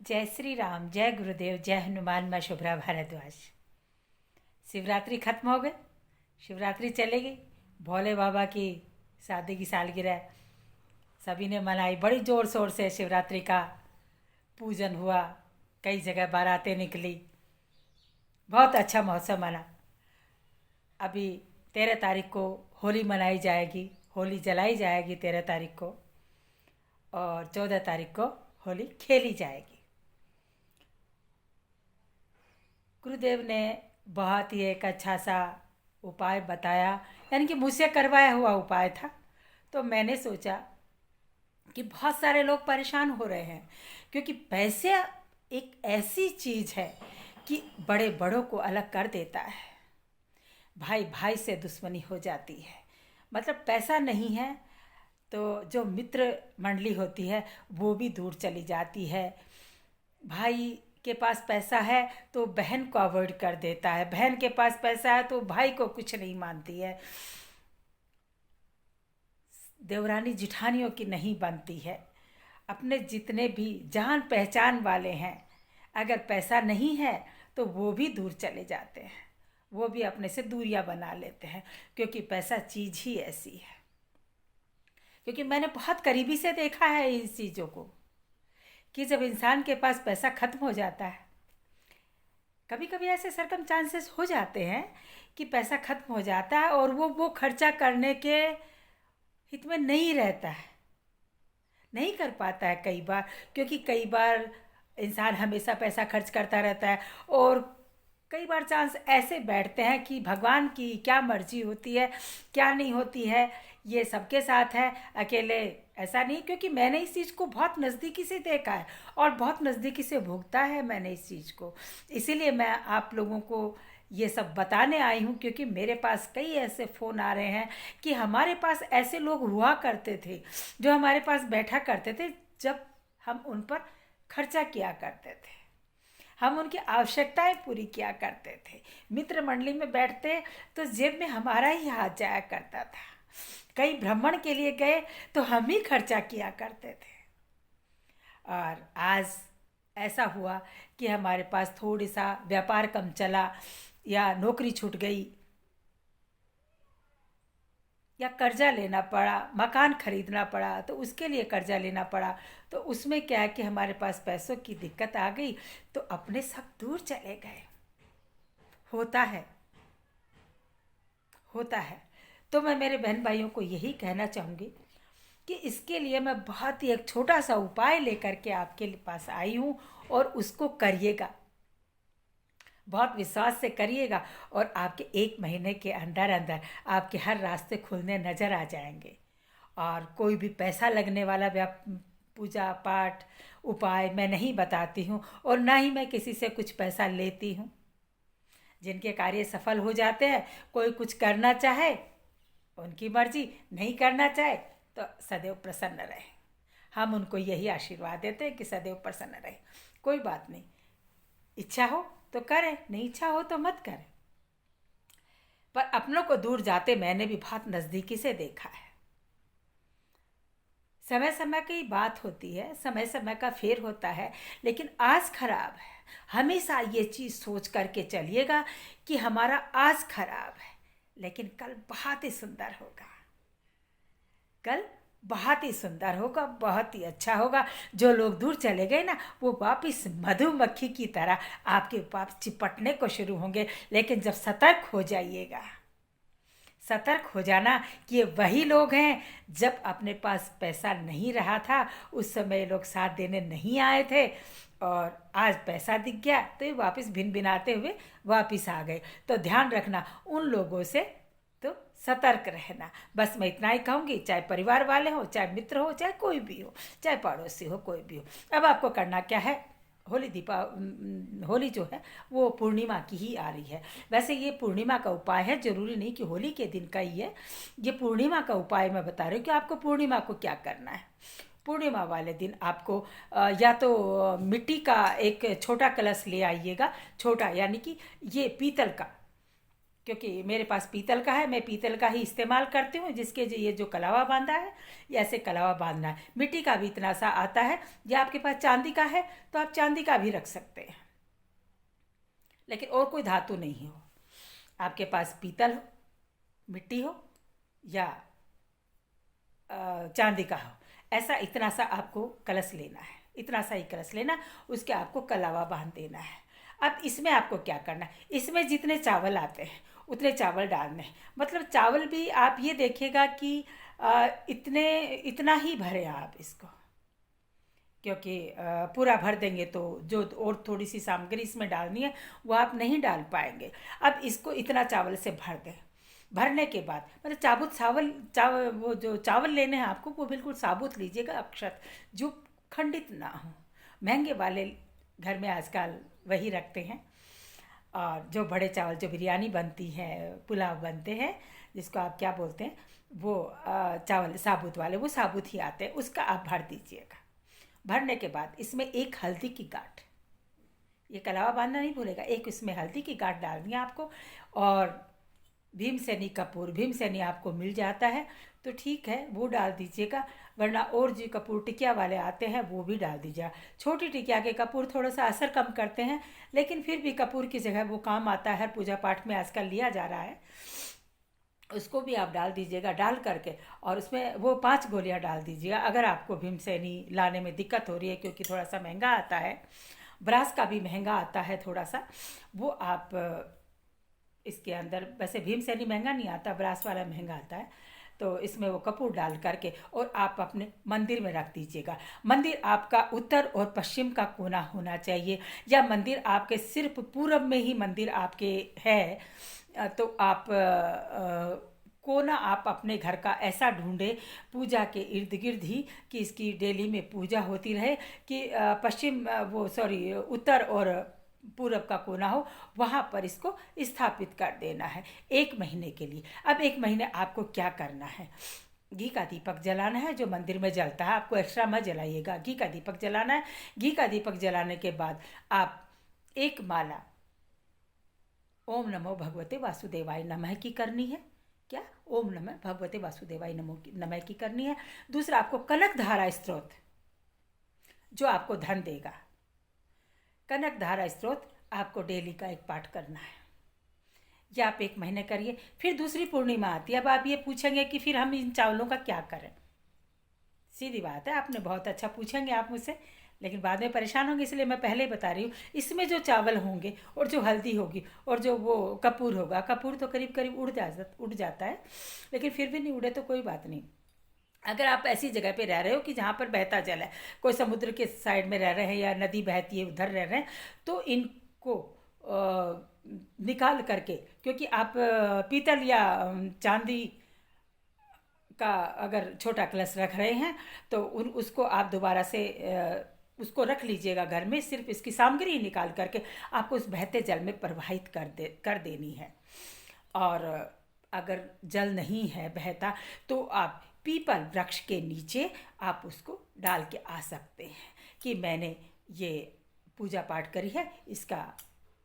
जय श्री राम, जय गुरुदेव, जय हनुमान। मैं शुभ्रा भारद्वाज। शिवरात्रि खत्म हो गई, शिवरात्रि चलेगी। भोले बाबा की शादी की सालगिरह सभी ने मनाई। बड़ी ज़ोर शोर से शिवरात्रि का पूजन हुआ, कई जगह बारातें निकली, बहुत अच्छा महोत्सव मना। अभी 13 तारीख को होली मनाई जाएगी, होली जलाई जाएगी 13 तारीख को, और 14 तारीख को होली खेली जाएगी। गुरुदेव ने बहुत ही एक अच्छा सा उपाय बताया, यानी कि मुझसे करवाया हुआ उपाय था। तो मैंने सोचा कि बहुत सारे लोग परेशान हो रहे हैं, क्योंकि पैसे एक ऐसी चीज़ है कि बड़े बड़ों को अलग कर देता है। भाई भाई से दुश्मनी हो जाती है। मतलब पैसा नहीं है तो जो मित्र मंडली होती है वो भी दूर चली जाती है। भाई के पास पैसा है तो बहन को अवॉइड कर देता है, बहन के पास पैसा है तो भाई को कुछ नहीं मानती है, देवरानी जिठानियों की नहीं बनती है। अपने जितने भी जान पहचान वाले हैं, अगर पैसा नहीं है तो वो भी दूर चले जाते हैं, वो भी अपने से दूरियां बना लेते हैं, क्योंकि पैसा चीज़ ही ऐसी है। क्योंकि मैंने बहुत करीबी से देखा है इन चीज़ों को, कि जब इंसान के पास पैसा खत्म हो जाता है, कभी कभी ऐसे सरकमस्टांसेस हो जाते हैं कि पैसा खत्म हो जाता है और वो खर्चा करने के हित में नहीं रहता है, नहीं कर पाता है कई बार। क्योंकि कई बार इंसान हमेशा पैसा खर्च करता रहता है, और कई बार चांस ऐसे बैठते हैं कि भगवान की क्या मर्जी होती है, क्या नहीं होती है, ये सबके साथ है, अकेले ऐसा नहीं। क्योंकि मैंने इस चीज़ को बहुत नज़दीकी से देखा है और बहुत नज़दीकी से भुगता है मैंने इस चीज़ को। इसीलिए मैं आप लोगों को ये सब बताने आई हूँ, क्योंकि मेरे पास कई ऐसे फ़ोन आ रहे हैं कि हमारे पास ऐसे लोग हुआ करते थे जो हमारे पास बैठा करते थे, जब हम उन पर खर्चा किया करते थे, हम उनकी आवश्यकताएं पूरी किया करते थे। मित्र मंडली में बैठते तो जेब में हमारा ही हाथ जाया करता था। कहीं भ्रमण के लिए गए तो हम ही खर्चा किया करते थे। और आज ऐसा हुआ कि हमारे पास थोड़ी सा व्यापार कम चला, या नौकरी छूट गई, या कर्जा लेना पड़ा, मकान खरीदना पड़ा तो उसके लिए कर्जा लेना पड़ा। तो उसमें क्या है कि हमारे पास पैसों की दिक्कत आ गई, तो अपने सब दूर चले गए। होता है, होता है। तो मैं मेरे बहन भाइयों को यही कहना चाहूँगी कि इसके लिए मैं बहुत ही एक छोटा सा उपाय लेकर के आपके पास आई हूँ, और उसको करिएगा, बहुत विश्वास से करिएगा, और आपके 1 महीने के अंदर अंदर आपके हर रास्ते खुलने नज़र आ जाएंगे। और कोई भी पैसा लगने वाला पूजा पाठ उपाय मैं नहीं बताती हूँ, और ना ही मैं किसी से कुछ पैसा लेती हूँ। जिनके कार्य सफल हो जाते हैं, कोई कुछ करना चाहे उनकी मर्जी, नहीं करना चाहे तो सदैव प्रसन्न रहे। हम उनको यही आशीर्वाद देते हैं कि सदैव प्रसन्न रहे। कोई बात नहीं, इच्छा हो तो करे, नहीं इच्छा हो तो मत करे। पर अपनों को दूर जाते मैंने भी बहुत नज़दीकी से देखा है। समय समय की बात होती है, समय समय का फेर होता है, लेकिन आज खराब है। हमेशा ये चीज़ सोच करके चलिएगा कि हमारा आज खराब है, लेकिन कल बहुत ही सुंदर होगा, कल बहुत ही सुंदर होगा, बहुत ही अच्छा होगा। जो लोग दूर चले गए ना, वो वापस मधुमक्खी की तरह आपके पास चिपटने को शुरू होंगे। लेकिन जब सतर्क हो जाइएगा, सतर्क हो जाना कि ये वही लोग हैं, जब अपने पास पैसा नहीं रहा था उस समय लोग साथ देने नहीं आए थे, और आज पैसा दिख गया तो ये वापस भिन भिनाते हुए वापस आ गए। तो ध्यान रखना उन लोगों से, तो सतर्क रहना। बस मैं इतना ही कहूँगी, चाहे परिवार वाले हो, चाहे मित्र हो, चाहे कोई भी हो, चाहे पड़ोसी हो, कोई भी हो। अब आपको करना क्या है, होली जो है वो पूर्णिमा की ही आ रही है। वैसे ये पूर्णिमा का उपाय है, ज़रूरी नहीं कि होली के दिन का ही है। ये पूर्णिमा का उपाय मैं बता रही हूँ कि आपको पूर्णिमा को क्या करना है। पूर्णिमा वाले दिन आपको या तो मिट्टी का एक छोटा कलश ले आइएगा, छोटा यानी कि ये पीतल का, क्योंकि मेरे पास पीतल का है, मैं पीतल का ही इस्तेमाल करती हूँ, जिसके ये जो कलावा बांधा है, ये ऐसे कलावा बांधना है। मिट्टी का भी इतना सा आता है, या आपके पास चांदी का है तो आप चांदी का भी रख सकते हैं, लेकिन और कोई धातु नहीं हो। आपके पास पीतल हो, मिट्टी हो, या चांदी का हो, ऐसा इतना सा आपको कलश लेना है, इतना सा ही कलश लेना, उसके आपको कलावा बांध देना है। अब इसमें आपको क्या करना है, इसमें जितने चावल आते हैं उतने चावल डालने हैं। मतलब चावल भी आप ये देखिएगा कि इतना ही भरें आप इसको, क्योंकि पूरा भर देंगे तो जो और थोड़ी सी सामग्री इसमें डालनी है वो आप नहीं डाल पाएंगे। अब इसको इतना चावल से भर दें। भरने के बाद मतलब चावल वो जो चावल लेने हैं आपको, वो बिल्कुल साबुत लीजिएगा, अक्षत, जो खंडित ना हो। महंगे वाले घर में आजकल वही रखते हैं। और जो बड़े चावल, जो बिरयानी बनती है, पुलाव बनते हैं, जिसको आप क्या बोलते हैं, वो चावल साबुत वाले, वो साबुत ही आते हैं, उसका आप भर दीजिएगा। भरने के बाद इसमें एक हल्दी की गांठ, ये कलावा बांधना नहीं भूलेगा, एक इसमें हल्दी की गांठ डालनी है आपको। और भीमसेनी कपूर, भीमसेनी आपको मिल जाता है तो ठीक है, वो डाल दीजिएगा, वरना और जो कपूर टिकिया वाले आते हैं वो भी डाल दीजिएगा। छोटी टिकिया के कपूर थोड़ा सा असर कम करते हैं, लेकिन फिर भी कपूर की जगह वो काम आता है, पूजा पाठ में आजकल लिया जा रहा है, उसको भी आप डाल दीजिएगा। डाल करके और उसमें वो 5 गोलियां डाल दीजिएगा। अगर आपको भीमसेनी लाने में दिक्कत हो रही है, क्योंकि थोड़ा सा महंगा आता है, ब्रास का भी महंगा आता है थोड़ा सा, वो आप इसके अंदर, वैसे भीमसेनी महंगा नहीं आता, ब्रास वाला महंगा आता है, तो इसमें वो कपूर डाल करके और आप अपने मंदिर में रख दीजिएगा। मंदिर आपका उत्तर और पश्चिम का कोना होना चाहिए, या मंदिर आपके सिर्फ पूरब में ही मंदिर आपके है, तो आप कोना आप अपने घर का ऐसा ढूंढे पूजा के इर्द गिर्द ही, कि इसकी डेली में पूजा होती रहे, कि उत्तर और पूरब का कोना हो, वहाँ पर इसको स्थापित कर देना है 1 महीने के लिए। अब 1 महीने आपको क्या करना है, घी का दीपक जलाना है, जो मंदिर में जलता है, आपको एक्स्ट्रा मत जलाइएगा, घी का दीपक जलाना है। घी का दीपक जलाने के बाद आप एक माला ओम नमो भगवते वासुदेवाय नमः की करनी है। क्या? ओम नमः भगवते वासुदेवाय नमः की करनी है। दूसरा, आपको कनक धारा स्त्रोत, जो आपको धन देगा, कनक धारा स्त्रोत आपको डेली का एक पाठ करना है। या आप 1 महीने करिए। फिर दूसरी पूर्णिमा आती है। अब आप ये पूछेंगे कि फिर हम इन चावलों का क्या करें। सीधी बात है, आपने बहुत अच्छा पूछेंगे आप मुझसे, लेकिन बाद में परेशान होंगे, इसलिए मैं पहले बता रही हूँ। इसमें जो चावल होंगे और जो हल्दी होगी और जो वो कपूर होगा, कपूर तो करीब करीब उड़ जाता है, लेकिन फिर भी नहीं उड़े तो कोई बात नहीं। अगर आप ऐसी जगह पे रह रहे हो कि जहाँ पर बहता जल है, कोई समुद्र के साइड में रह रहे हैं या नदी बहती है उधर रह रहे हैं, तो इनको निकाल करके, क्योंकि आप पीतल या चांदी का अगर छोटा कलश रख रहे हैं तो उसको आप दोबारा से उसको रख लीजिएगा घर में। सिर्फ इसकी सामग्री निकाल करके आपको उस बहते जल में प्रवाहित कर देनी है। और अगर जल नहीं है बहता तो आप पीपल वृक्ष के नीचे आप उसको डाल के आ सकते हैं कि मैंने ये पूजा पाठ करी है, इसका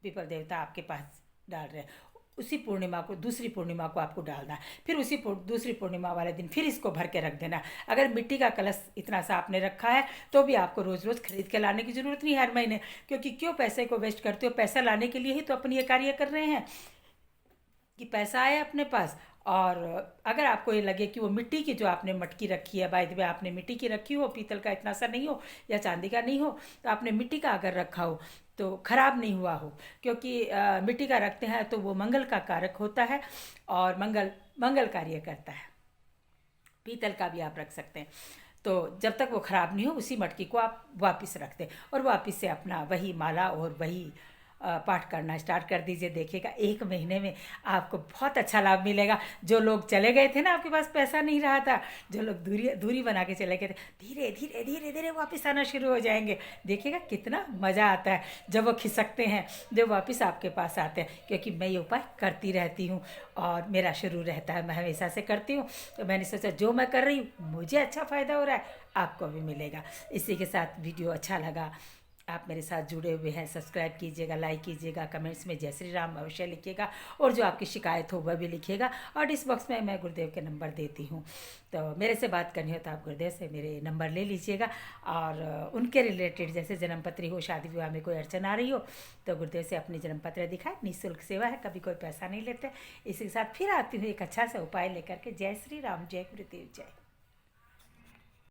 पीपल देवता आपके पास डाल रहे हैं। उसी पूर्णिमा को, दूसरी पूर्णिमा को आपको डालना है। फिर उसी दूसरी पूर्णिमा वाले दिन फिर इसको भर के रख देना। अगर मिट्टी का कलश इतना सा आपने रखा है तो भी आपको रोज़ रोज़ खरीद के लाने की ज़रूरत नहीं है हर महीने, क्योंकि क्यों पैसे को वेस्ट करते हो। पैसा लाने के लिए ही तो अपन ये कार्य कर रहे हैं कि पैसा आए अपने पास। और अगर आपको ये लगे कि वो मिट्टी की जो आपने मटकी रखी है, बाय द वे आपने मिट्टी की रखी हो, पीतल का इतना सा नहीं हो या चांदी का नहीं हो, तो आपने मिट्टी का अगर रखा हो तो खराब नहीं हुआ हो, क्योंकि मिट्टी का रखते हैं तो वो मंगल का कारक होता है और मंगल कार्य करता है। पीतल का भी आप रख सकते हैं, तो जब तक वो खराब नहीं हो उसी मटकी को आप वापस रख दें और वापस से अपना वही माला और वही पाठ करना स्टार्ट कर दीजिए। देखिएगा 1 महीने में आपको बहुत अच्छा लाभ मिलेगा। जो लोग चले गए थे ना, आपके पास पैसा नहीं रहा था, जो लोग दूरी बना के चले गए थे, धीरे धीरे धीरे धीरे वापस आना शुरू हो जाएंगे। देखिएगा कितना मज़ा आता है जब वो खिसकते हैं, जब वापस आपके पास आते हैं। क्योंकि मैं ये उपाय करती रहती हूँ और मेरा शुरू रहता है, मैं हमेशा से करती हूँ, तो मैंने सोचा जो मैं कर रही हूँ मुझे अच्छा फ़ायदा हो रहा है, आपको भी मिलेगा। इसी के साथ वीडियो अच्छा लगा आप मेरे साथ जुड़े हुए हैं, सब्सक्राइब कीजिएगा, लाइक कीजिएगा, कमेंट्स में जय श्री राम अवश्य लिखिएगा, और जो आपकी शिकायत हो वह भी लिखिएगा। और डिस्क बॉक्स में मैं गुरुदेव के नंबर देती हूँ, तो मेरे से बात करनी हो तो आप गुरुदेव से मेरे नंबर ले लीजिएगा। और उनके रिलेटेड जैसे जन्मपत्री हो, शादी विवाह में कोई अड़चन आ रही हो तो गुरुदेव से अपनी जन्मपत्र दिखाएं, निःशुल्क सेवा है, कभी कोई पैसा नहीं लेते। इसी के साथ फिर आती हूँ एक अच्छा सा उपाय लेकर के। जय श्री राम, जय गुरुदेव, जय।